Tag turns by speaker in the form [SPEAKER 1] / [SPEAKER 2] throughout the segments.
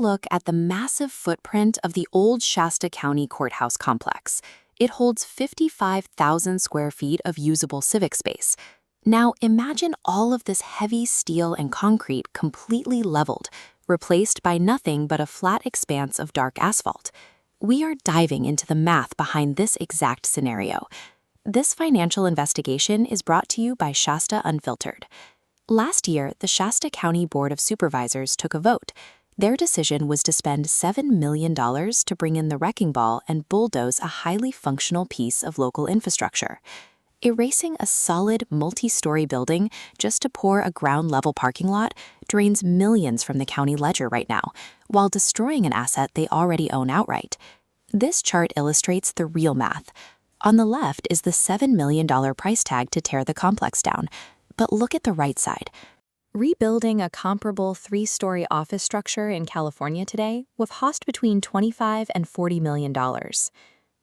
[SPEAKER 1] Look at the massive footprint of the old Shasta County Courthouse complex. It holds 55,000 square feet of usable civic space. Now imagine all of this heavy steel and concrete completely leveled, replaced by nothing but a flat expanse of dark asphalt. We are diving into the math behind this exact scenario. This financial investigation is brought to you by Shasta Unfiltered. Last year, the Shasta County Board of Supervisors took a vote. Their decision was to spend $7 million to bring in the wrecking ball and bulldoze a highly functional piece of local infrastructure. Erasing a solid multi-story building just to pour a ground-level parking lot drains millions from the county ledger right now, while destroying an asset they already own outright. This chart illustrates the real math. On the left is the $7 million price tag to tear the complex down, but look at the right side. Rebuilding a comparable 3-story office structure in California today would cost between $25 and $40 million.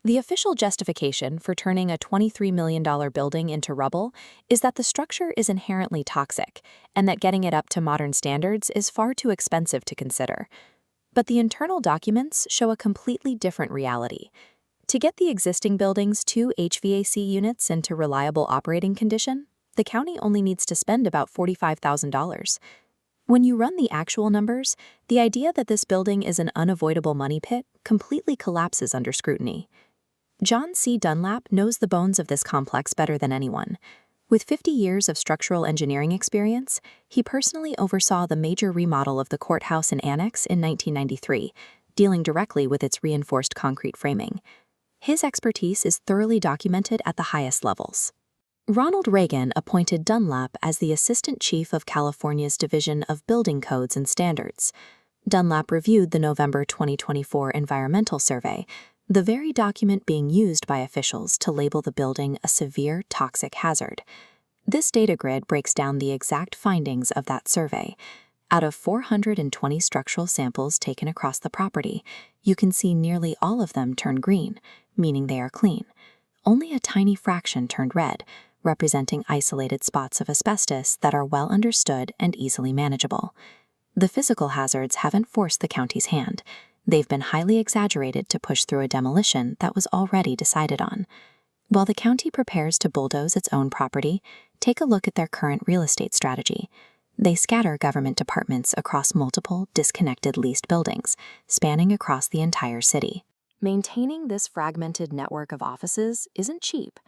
[SPEAKER 1] The official justification for turning a $23 million building into rubble is that the structure is inherently toxic and that getting it up to modern standards is far too expensive to consider. But the internal documents show a completely different reality. To get the existing building's 2 HVAC units into reliable operating condition, the county only needs to spend about $45,000. When you run the actual numbers, the idea that this building is an unavoidable money pit completely collapses under scrutiny. John C. Dunlap knows the bones of this complex better than anyone. With 50 years of structural engineering experience, he personally oversaw the major remodel of the courthouse and annex in 1993, dealing directly with its reinforced concrete framing. His expertise is thoroughly documented at the highest levels. Ronald Reagan appointed Dunlap as the Assistant Chief of California's Division of Building Codes and Standards. Dunlap reviewed the November 2024 environmental survey, the very document being used by officials to label the building a severe toxic hazard. This data grid breaks down the exact findings of that survey. Out of 420 structural samples taken across the property, you can see nearly all of them turn green, meaning they are clean. Only a tiny fraction turned red, representing isolated spots of asbestos that are well understood and easily manageable. The physical hazards haven't forced the county's hand. They've been highly exaggerated to push through a demolition that was already decided on. While the county prepares to bulldoze its own property, take a look at their current real estate strategy. They scatter government departments across multiple, disconnected leased buildings, spanning across the entire city. Maintaining this fragmented network of offices isn't cheap.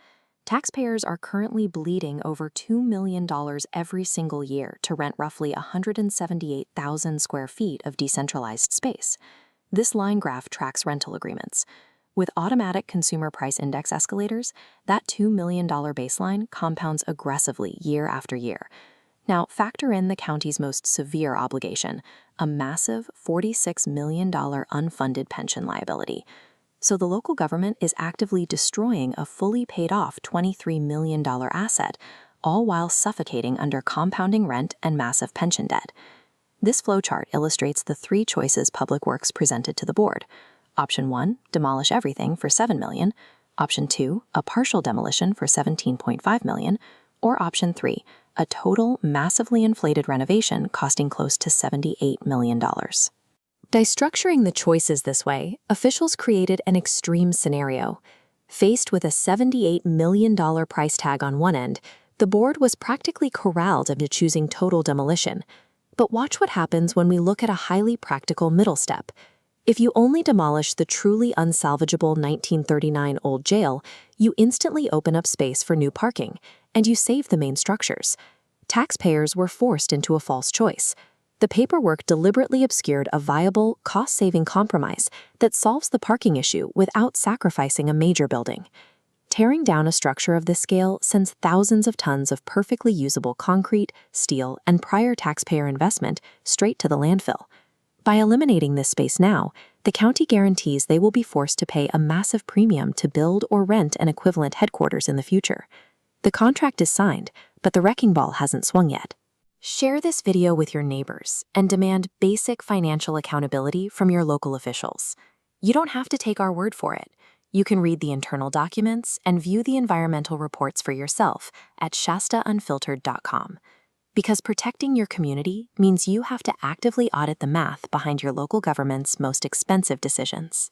[SPEAKER 1] Taxpayers are currently bleeding over $2 million every single year to rent roughly 178,000 square feet of decentralized space. This line graph tracks rental agreements. With automatic consumer price index escalators, that $2 million baseline compounds aggressively year after year. Now, factor in the county's most severe obligation, a massive $46 million unfunded pension liability. So the local government is actively destroying a fully paid-off $23 million asset, all while suffocating under compounding rent and massive pension debt. This flowchart illustrates the 3 choices Public Works presented to the board. Option 1, demolish everything for $7 million. Option 2, a partial demolition for $17.5 million. Or Option 3, a total massively inflated renovation costing close to $78 million. By structuring the choices this way, officials created an extreme scenario. Faced with a $78 million price tag on one end, the board was practically corralled into choosing total demolition. But watch what happens when we look at a highly practical middle step. If you only demolish the truly unsalvageable 1939 old jail, you instantly open up space for new parking, and you save the main structures. Taxpayers were forced into a false choice. The paperwork deliberately obscured a viable, cost-saving compromise that solves the parking issue without sacrificing a major building. Tearing down a structure of this scale sends thousands of tons of perfectly usable concrete, steel, and prior taxpayer investment straight to the landfill. By eliminating this space now, the county guarantees they will be forced to pay a massive premium to build or rent an equivalent headquarters in the future. The contract is signed, but the wrecking ball hasn't swung yet. Share this video with your neighbors and demand basic financial accountability from your local officials. You don't have to take our word for it. You can read the internal documents and view the environmental reports for yourself at shastaunfiltered.com. Because protecting your community means you have to actively audit the math behind your local government's most expensive decisions.